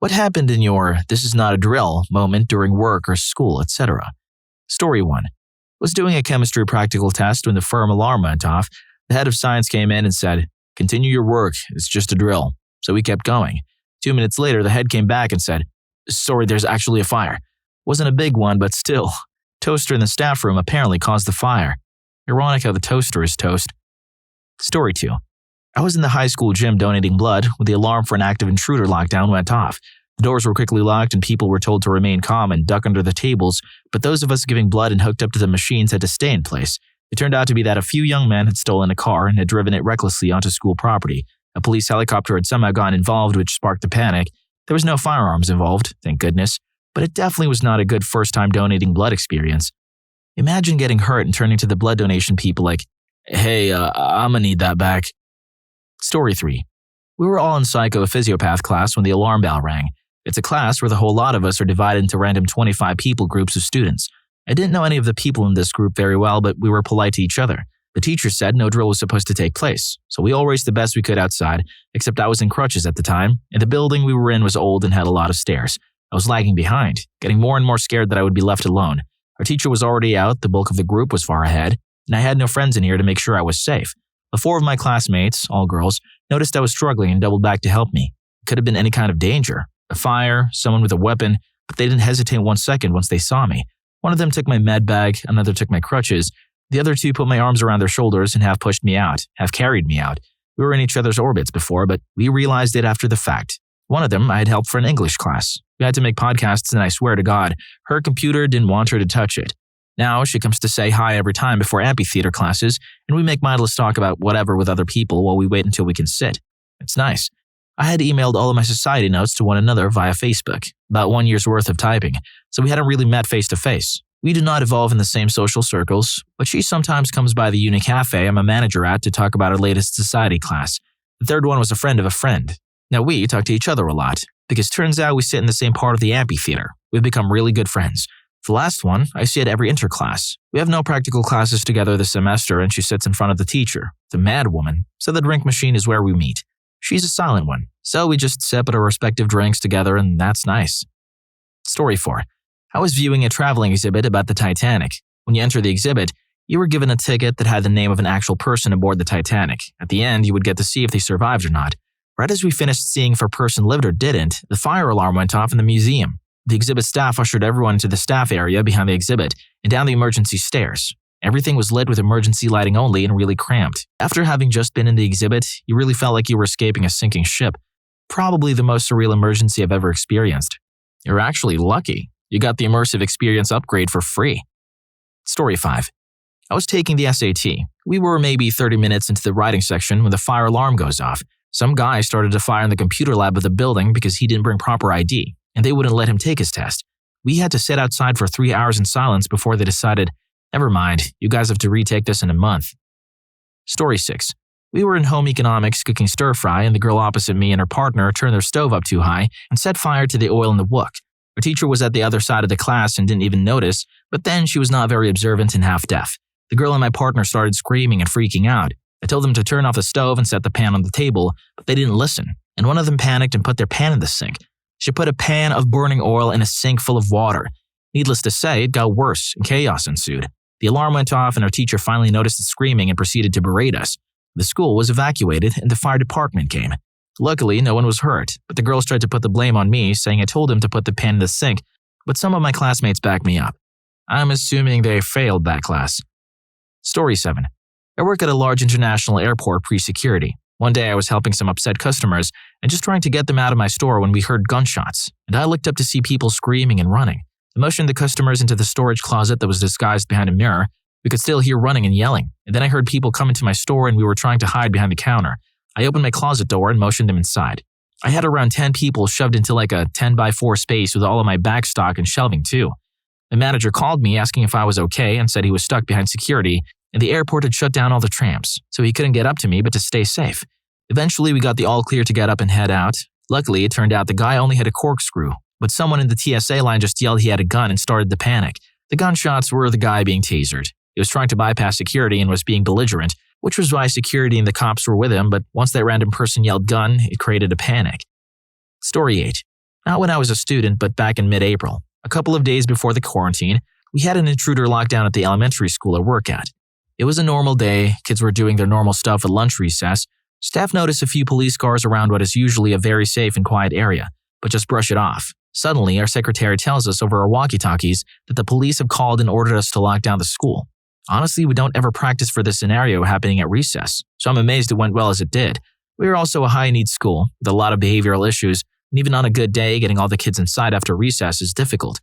What happened in your "this is not a drill" moment during work or school, etc.? Story 1. Was doing a chemistry practical test when the firm alarm went off. The head of science came in and said, "Continue your work, it's just a drill." So we kept going. 2 minutes later, the head came back and said, "Sorry, there's actually a fire." Wasn't a big one, but still. Toaster in the staff room apparently caused the fire. Ironic how the toaster is toast. Story 2. I was in the high school gym donating blood when the alarm for an active intruder lockdown went off. The doors were quickly locked and people were told to remain calm and duck under the tables, but those of us giving blood and hooked up to the machines had to stay in place. It turned out to be that a few young men had stolen a car and had driven it recklessly onto school property. A police helicopter had somehow gotten involved, which sparked the panic. There was no firearms involved, thank goodness, but it definitely was not a good first-time donating blood experience. Imagine getting hurt and turning to the blood donation people like, "Hey, I'm gonna need that back." Story 3. We were all in psychophysiopath class when the alarm bell rang. It's a class where the whole lot of us are divided into random 25 people groups of students. I didn't know any of the people in this group very well, but we were polite to each other. The teacher said no drill was supposed to take place, so we all raced the best we could outside, except I was in crutches at the time, and the building we were in was old and had a lot of stairs. I was lagging behind, getting more and more scared that I would be left alone. Our teacher was already out, the bulk of the group was far ahead, and I had no friends in here to make sure I was safe. The 4 of my classmates, all girls, noticed I was struggling and doubled back to help me. It could have been any kind of danger. A fire, someone with a weapon, but they didn't hesitate 1 second once they saw me. One of them took my med bag, another took my crutches. The other 2 put my arms around their shoulders and half pushed me out, half carried me out. We were in each other's orbits before, but we realized it after the fact. One of them I had helped for an English class. We had to make podcasts and I swear to God, her computer didn't want her to touch it. Now she comes to say hi every time before amphitheater classes, and we make mindless talk about whatever with other people while we wait until we can sit. It's nice. I had emailed all of my society notes to one another via Facebook, about 1 year's worth of typing, so we hadn't really met face to face. We do not evolve in the same social circles, but she sometimes comes by the uni cafe I'm a manager at to talk about our latest society class. The third one was a friend of a friend. Now we talk to each other a lot, because turns out we sit in the same part of the amphitheater. We've become really good friends. The last one, I see at every interclass. We have no practical classes together this semester and she sits in front of the teacher, the mad woman, so the drink machine is where we meet. She's a silent one, so we just sip at our respective drinks together and that's nice. Story 4. I was viewing a traveling exhibit about the Titanic. When you enter the exhibit, you were given a ticket that had the name of an actual person aboard the Titanic. At the end, you would get to see if they survived or not. Right as we finished seeing if a person lived or didn't, the fire alarm went off in the museum. The exhibit staff ushered everyone into the staff area behind the exhibit and down the emergency stairs. Everything was lit with emergency lighting only and really cramped. After having just been in the exhibit, you really felt like you were escaping a sinking ship. Probably the most surreal emergency I've ever experienced. You're actually lucky. You got the immersive experience upgrade for free. Story 5. I was taking the SAT. We were maybe 30 minutes into the writing section when the fire alarm goes off. Some guy started a fire in the computer lab of the building because he didn't bring proper ID, and they wouldn't let him take his test. We had to sit outside for 3 hours in silence before they decided, never mind, you guys have to retake this in a month. Story 6. We were in home economics cooking stir-fry and the girl opposite me and her partner turned their stove up too high and set fire to the oil in the wok. Our teacher was at the other side of the class and didn't even notice, but then she was not very observant and half-deaf. The girl and my partner started screaming and freaking out. I told them to turn off the stove and set the pan on the table, but they didn't listen, and one of them panicked and put their pan in the sink. She put a pan of burning oil in a sink full of water. Needless to say, it got worse and chaos ensued. The alarm went off and our teacher finally noticed the screaming and proceeded to berate us. The school was evacuated and the fire department came. Luckily, no one was hurt, but the girls tried to put the blame on me, saying I told them to put the pan in the sink, but some of my classmates backed me up. I'm assuming they failed that class. Story 7. I work at a large international airport pre-security. One day I was helping some upset customers and just trying to get them out of my store when we heard gunshots, and I looked up to see people screaming and running. I motioned the customers into the storage closet that was disguised behind a mirror. We could still hear running and yelling, and then I heard people come into my store and we were trying to hide behind the counter. I opened my closet door and motioned them inside. I had around 10 people shoved into like a 10x4 space with all of my back stock and shelving too. The manager called me asking if I was okay and said he was stuck behind security, and the airport had shut down all the trams, so he couldn't get up to me but to stay safe. Eventually, we got the all clear to get up and head out. Luckily, it turned out the guy only had a corkscrew, but someone in the TSA line just yelled he had a gun and started the panic. The gunshots were the guy being tasered. He was trying to bypass security and was being belligerent, which was why security and the cops were with him, but once that random person yelled gun, it created a panic. Story 8. Not when I was a student, but back in mid-April. A couple of days before the quarantine, we had an intruder lockdown at the elementary school I work at. It was a normal day, kids were doing their normal stuff at lunch recess. Staff noticed a few police cars around what is usually a very safe and quiet area, but just brush it off. Suddenly, our secretary tells us over our walkie-talkies that the police have called and ordered us to lock down the school. Honestly, we don't ever practice for this scenario happening at recess, so I'm amazed it went well as it did. We are also a high-needs school with a lot of behavioral issues, and even on a good day, getting all the kids inside after recess is difficult.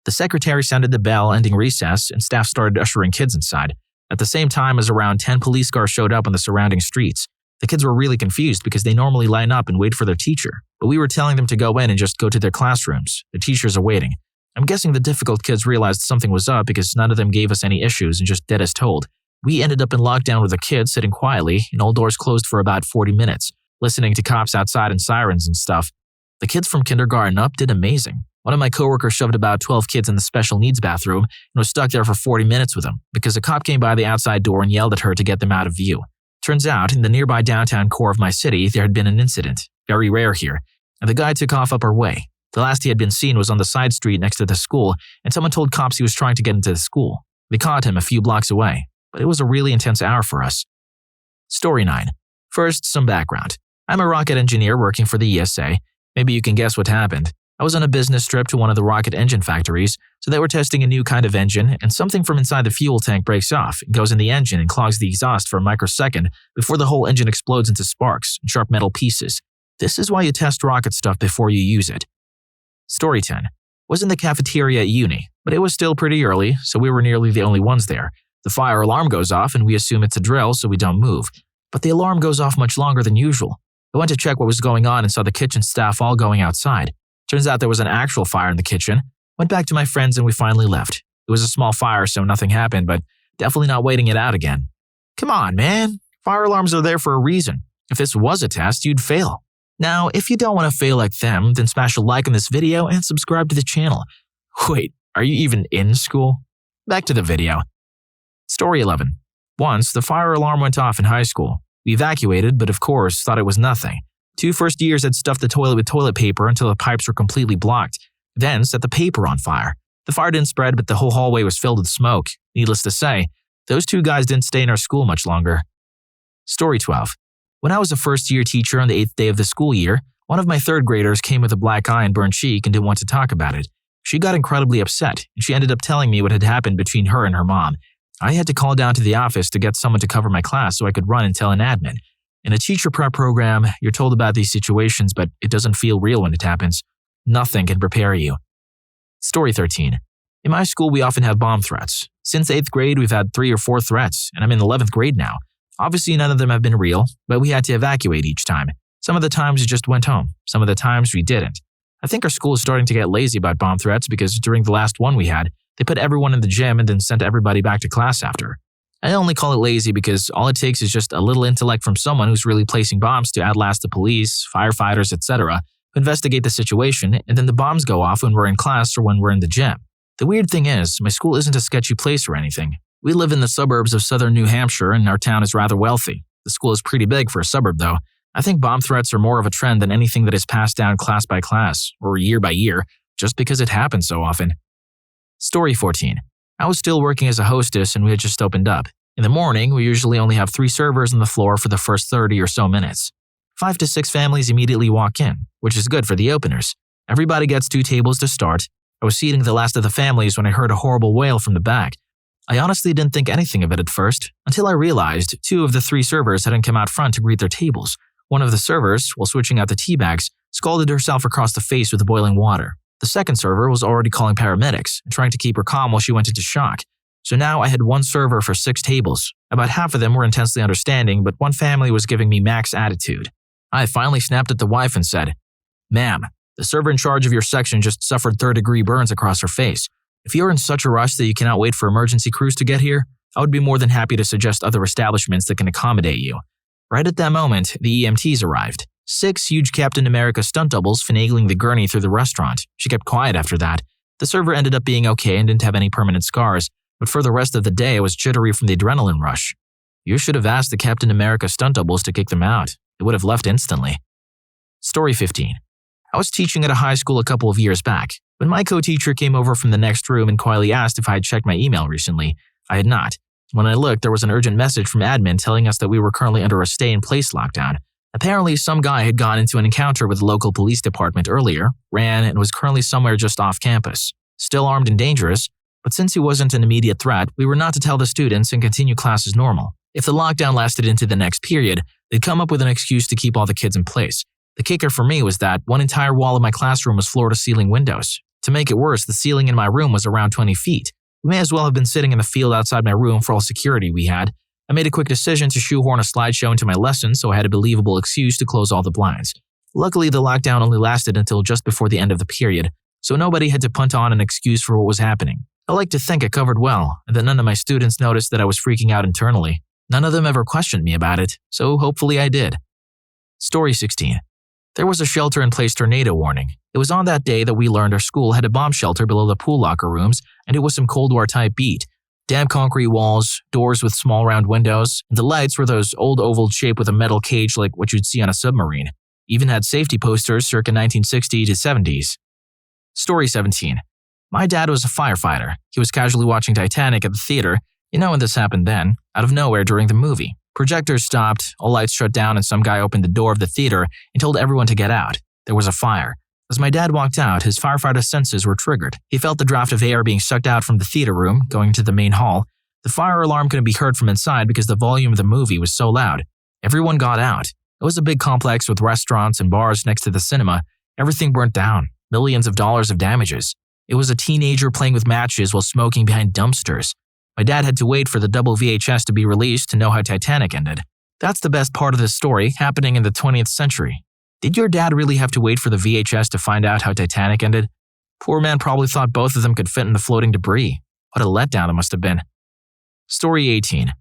The secretary sounded the bell ending recess, and staff started ushering kids inside. At the same time as around 10 police cars showed up on the surrounding streets. The kids were really confused because they normally line up and wait for their teacher, but we were telling them to go in and just go to their classrooms. The teachers are waiting. I'm guessing the difficult kids realized something was up because none of them gave us any issues and just did as told. We ended up in lockdown with the kids sitting quietly and all doors closed for about 40 minutes, listening to cops outside and sirens and stuff. The kids from kindergarten up did amazing. One of my coworkers shoved about 12 kids in the special needs bathroom and was stuck there for 40 minutes with them because a cop came by the outside door and yelled at her to get them out of view. Turns out, in the nearby downtown core of my city, there had been an incident, very rare here, and the guy took off up our way. The last he had been seen was on the side street next to the school, and someone told cops he was trying to get into the school. They caught him a few blocks away, but it was a really intense hour for us. Story 9. First, some background. I'm a rocket engineer working for the ESA. Maybe you can guess what happened. I was on a business trip to one of the rocket engine factories, so they were testing a new kind of engine, and something from inside the fuel tank breaks off and goes in the engine and clogs the exhaust for a microsecond before the whole engine explodes into sparks and sharp metal pieces. This is why you test rocket stuff before you use it. Story 10. Was in the cafeteria at uni, but it was still pretty early, so we were nearly the only ones there. The fire alarm goes off and we assume it's a drill, so we don't move. But the alarm goes off much longer than usual. I went to check what was going on and saw the kitchen staff all going outside. Turns out there was an actual fire in the kitchen. Went back to my friends and we finally left. It was a small fire, so nothing happened, but definitely not waiting it out again. Come on, man. Fire alarms are there for a reason. If this was a test, you'd fail. Now, if you don't want to fail like them, then smash a like on this video and subscribe to the channel. Wait, are you even in school? Back to the video. Story 11. Once, the fire alarm went off in high school. We evacuated, but of course, thought it was nothing. 2 first years had stuffed the toilet with toilet paper until the pipes were completely blocked, then set the paper on fire. The fire didn't spread, but the whole hallway was filled with smoke. Needless to say, those 2 guys didn't stay in our school much longer. Story 12. When I was a first-year teacher on the 8th day of the school year, one of my 3rd graders came with a black eye and burned cheek and didn't want to talk about it. She got incredibly upset, and she ended up telling me what had happened between her and her mom. I had to call down to the office to get someone to cover my class so I could run and tell an admin. In a teacher prep program, you're told about these situations, but it doesn't feel real when it happens. Nothing can prepare you. Story 13. In my school, we often have bomb threats. Since 8th grade, we've had 3 or 4 threats, and I'm in 11th grade now. Obviously, none of them have been real, but we had to evacuate each time. Some of the times we just went home. Some of the times we didn't. I think our school is starting to get lazy about bomb threats because during the last one we had, they put everyone in the gym and then sent everybody back to class after. I only call it lazy because all it takes is just a little intellect from someone who's really placing bombs to outlast the police, firefighters, etc., who investigate the situation, and then the bombs go off when we're in class or when we're in the gym. The weird thing is, my school isn't a sketchy place or anything. We live in the suburbs of southern New Hampshire and our town is rather wealthy. The school is pretty big for a suburb though. I think bomb threats are more of a trend than anything that is passed down class by class or year by year, just because it happens so often. Story 14. I was still working as a hostess and we had just opened up. In the morning, we usually only have 3 servers on the floor for the first 30 or so minutes. 5 to 6 families immediately walk in, which is good for the openers. Everybody gets 2 tables to start. I was seating the last of the families when I heard a horrible wail from the back. I honestly didn't think anything of it at first, until I realized 2 of the 3 servers hadn't come out front to greet their tables. One of the servers, while switching out the tea bags, scalded herself across the face with the boiling water. The second server was already calling paramedics and trying to keep her calm while she went into shock. So now I had 1 server for 6 tables. About half of them were intensely understanding, but one family was giving me max attitude. I finally snapped at the wife and said, "Ma'am, the server in charge of your section just suffered 3rd-degree burns across her face. If you're in such a rush that you cannot wait for emergency crews to get here, I would be more than happy to suggest other establishments that can accommodate you." Right at that moment, the EMTs arrived. 6 huge Captain America stunt doubles finagling the gurney through the restaurant. She kept quiet after that. The server ended up being okay and didn't have any permanent scars, but for the rest of the day I was jittery from the adrenaline rush. You should have asked the Captain America stunt doubles to kick them out. They would have left instantly. Story 15. I was teaching at a high school a couple of years back. When my co-teacher came over from the next room and quietly asked if I had checked my email recently, I had not. When I looked, there was an urgent message from admin telling us that we were currently under a stay-in-place lockdown. Apparently, some guy had gone into an encounter with the local police department earlier, ran, and was currently somewhere just off campus. Still armed and dangerous, but since he wasn't an immediate threat, we were not to tell the students and continue class as normal. If the lockdown lasted into the next period, they'd come up with an excuse to keep all the kids in place. The kicker for me was that one entire wall of my classroom was floor-to-ceiling windows. To make it worse, the ceiling in my room was around 20 feet. We may as well have been sitting in the field outside my room for all security we had. I made a quick decision to shoehorn a slideshow into my lesson, so I had a believable excuse to close all the blinds. Luckily, the lockdown only lasted until just before the end of the period, so nobody had to punt on an excuse for what was happening. I like to think I covered well, and that none of my students noticed that I was freaking out internally. None of them ever questioned me about it, so hopefully I did. Story 16. There was a shelter-in-place tornado warning. It was on that day that we learned our school had a bomb shelter below the pool locker rooms, and it was some Cold War-type beat. Damp concrete walls, doors with small round windows, and the lights were those old oval shape with a metal cage like what you'd see on a submarine. Even had safety posters circa 1960s to 70s. Story 17. My dad was a firefighter. He was casually watching Titanic at the theater. You know when this happened then, out of nowhere during the movie. Projectors stopped, all lights shut down, and some guy opened the door of the theater and told everyone to get out. There was a fire. As my dad walked out, his firefighter senses were triggered. He felt the draft of air being sucked out from the theater room, going to the main hall. The fire alarm couldn't be heard from inside because the volume of the movie was so loud. Everyone got out. It was a big complex with restaurants and bars next to the cinema. Everything burnt down. Millions of dollars of damages. It was a teenager playing with matches while smoking behind dumpsters. My dad had to wait for the double VHS to be released to know how Titanic ended. That's the best part of this story, happening in the 20th century. Did your dad really have to wait for the VHS to find out how Titanic ended? Poor man probably thought both of them could fit in the floating debris. What a letdown it must have been. Story 18.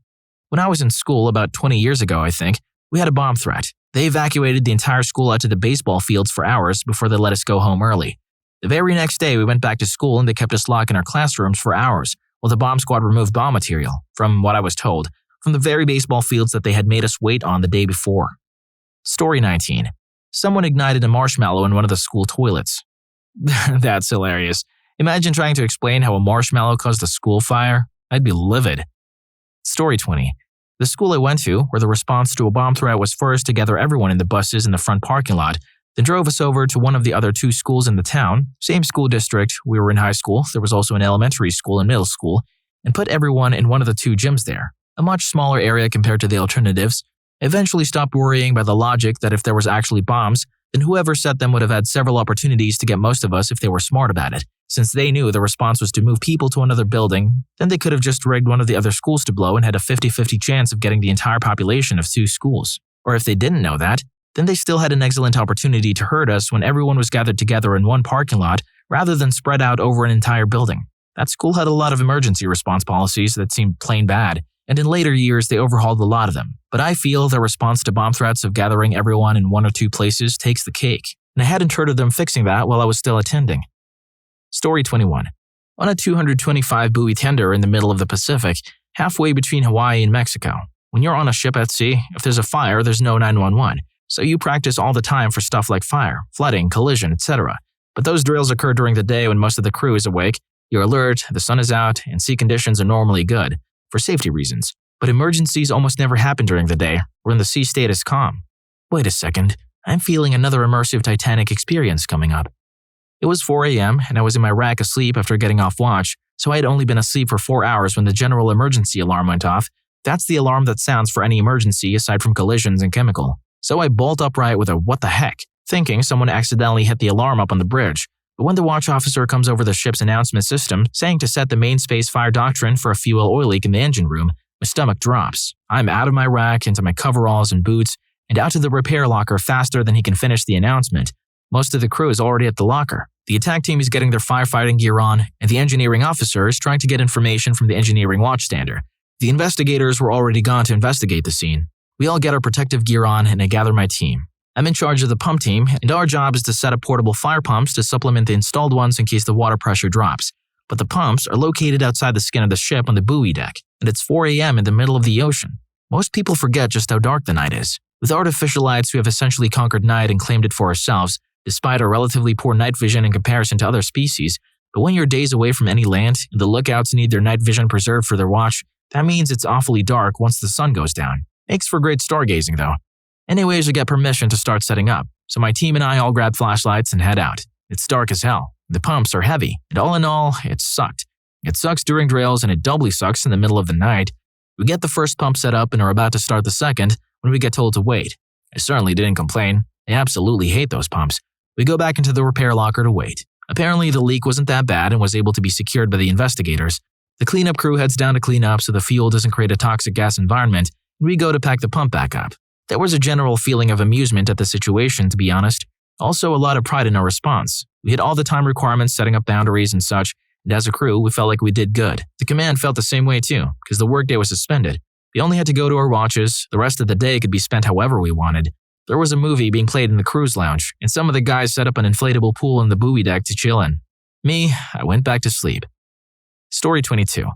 When I was in school about 20 years ago, I think, we had a bomb threat. They evacuated the entire school out to the baseball fields for hours before they let us go home early. The very next day, we went back to school and they kept us locked in our classrooms for hours while the bomb squad removed bomb material, from what I was told, from the very baseball fields that they had made us wait on the day before. Story 19. Someone ignited a marshmallow in one of the school toilets. That's hilarious. Imagine trying to explain how a marshmallow caused a school fire. I'd be livid. Story 20. The school I went to, where the response to a bomb threat was first to gather everyone in the buses in the front parking lot, then drove us over to one of the other two schools in the town, same school district. We were in high school, there was also an elementary school and middle school, and put everyone in one of the two gyms there, a much smaller area compared to the alternatives. I eventually stopped worrying by the logic that if there was actually bombs, then whoever set them would have had several opportunities to get most of us if they were smart about it. Since they knew the response was to move people to another building, then they could have just rigged one of the other schools to blow and had a 50-50 chance of getting the entire population of two schools. Or if they didn't know that, then they still had an excellent opportunity to hurt us when everyone was gathered together in one parking lot rather than spread out over an entire building. That school had a lot of emergency response policies that seemed plain bad, and in later years they overhauled a lot of them. But I feel their response to bomb threats of gathering everyone in one or two places takes the cake, and I hadn't heard of them fixing that while I was still attending. Story 21. On a 225-buoy tender in the middle of the Pacific, halfway between Hawaii and Mexico. When you're on a ship at sea, if there's a fire, there's no 911. So you practice all the time for stuff like fire, flooding, collision, etc. But those drills occur during the day when most of the crew is awake. You're alert, the sun is out, and sea conditions are normally good, for safety reasons. But emergencies almost never happen during the day, when the sea state is calm. Wait a second, I'm feeling another immersive Titanic experience coming up. It was 4 a.m., and I was in my rack asleep after getting off watch, so I had only been asleep for 4 hours when the general emergency alarm went off. That's the alarm that sounds for any emergency aside from collisions and chemical. So I bolt upright with a what the heck, thinking someone accidentally hit the alarm up on the bridge. But when the watch officer comes over the ship's announcement system, saying to set the main space fire doctrine for a fuel oil leak in the engine room, my stomach drops. I'm out of my rack, into my coveralls and boots, and out to the repair locker faster than he can finish the announcement. Most of the crew is already at the locker. The attack team is getting their firefighting gear on, and the engineering officer is trying to get information from the engineering watchstander. The investigators were already gone to investigate the scene. We all get our protective gear on, and I gather my team. I'm in charge of the pump team, and our job is to set up portable fire pumps to supplement the installed ones in case the water pressure drops. But the pumps are located outside the skin of the ship on the buoy deck, and it's 4 a.m. in the middle of the ocean. Most people forget just how dark the night is. With artificial lights, we have essentially conquered night and claimed it for ourselves, despite our relatively poor night vision in comparison to other species. But when you're days away from any land and the lookouts need their night vision preserved for their watch, that means it's awfully dark once the sun goes down. Makes for great stargazing though. Anyways, we get permission to start setting up, so my team and I all grab flashlights and head out. It's dark as hell. The pumps are heavy, and all in all, it sucked. It sucks during drills and it doubly sucks in the middle of the night. We get the first pump set up and are about to start the second when we get told to wait. I certainly didn't complain. I absolutely hate those pumps. We go back into the repair locker to wait. Apparently, the leak wasn't that bad and was able to be secured by the investigators. The cleanup crew heads down to clean up so the fuel doesn't create a toxic gas environment, and we go to pack the pump back up. There was a general feeling of amusement at the situation, to be honest. Also, a lot of pride in our response. We hit all the time requirements, setting up boundaries and such, and as a crew, we felt like we did good. The command felt the same way too, because the workday was suspended. We only had to go to our watches. The rest of the day could be spent however we wanted. There was a movie being played in the cruise lounge, and some of the guys set up an inflatable pool in the buoy deck to chill in. Me, I went back to sleep. Story 22.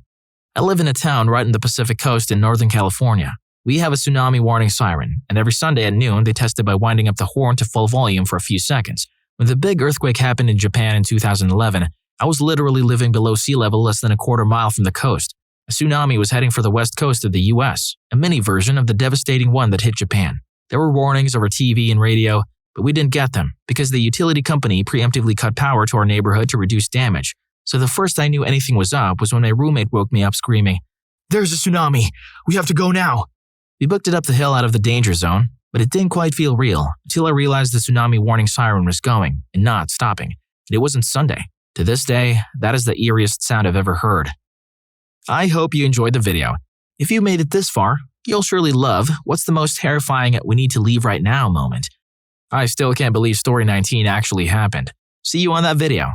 I live in a town right in the Pacific coast in Northern California. We have a tsunami warning siren, and every Sunday at noon they test it by winding up the horn to full volume for a few seconds. When the big earthquake happened in Japan in 2011, I was literally living below sea level less than a quarter mile from the coast. A tsunami was heading for the west coast of the US, a mini version of the devastating one that hit Japan. There were warnings over TV and radio, but we didn't get them because the utility company preemptively cut power to our neighborhood to reduce damage. So the first I knew anything was up was when my roommate woke me up screaming, "There's a tsunami! We have to go now!" We booked it up the hill out of the danger zone, but it didn't quite feel real until I realized the tsunami warning siren was going and not stopping. And it wasn't Sunday. To this day, that is the eeriest sound I've ever heard. I hope you enjoyed the video. If you made it this far, you'll surely love what's the most terrifying "we need to leave right now" moment. I still can't believe story 19 actually happened. See you on that video.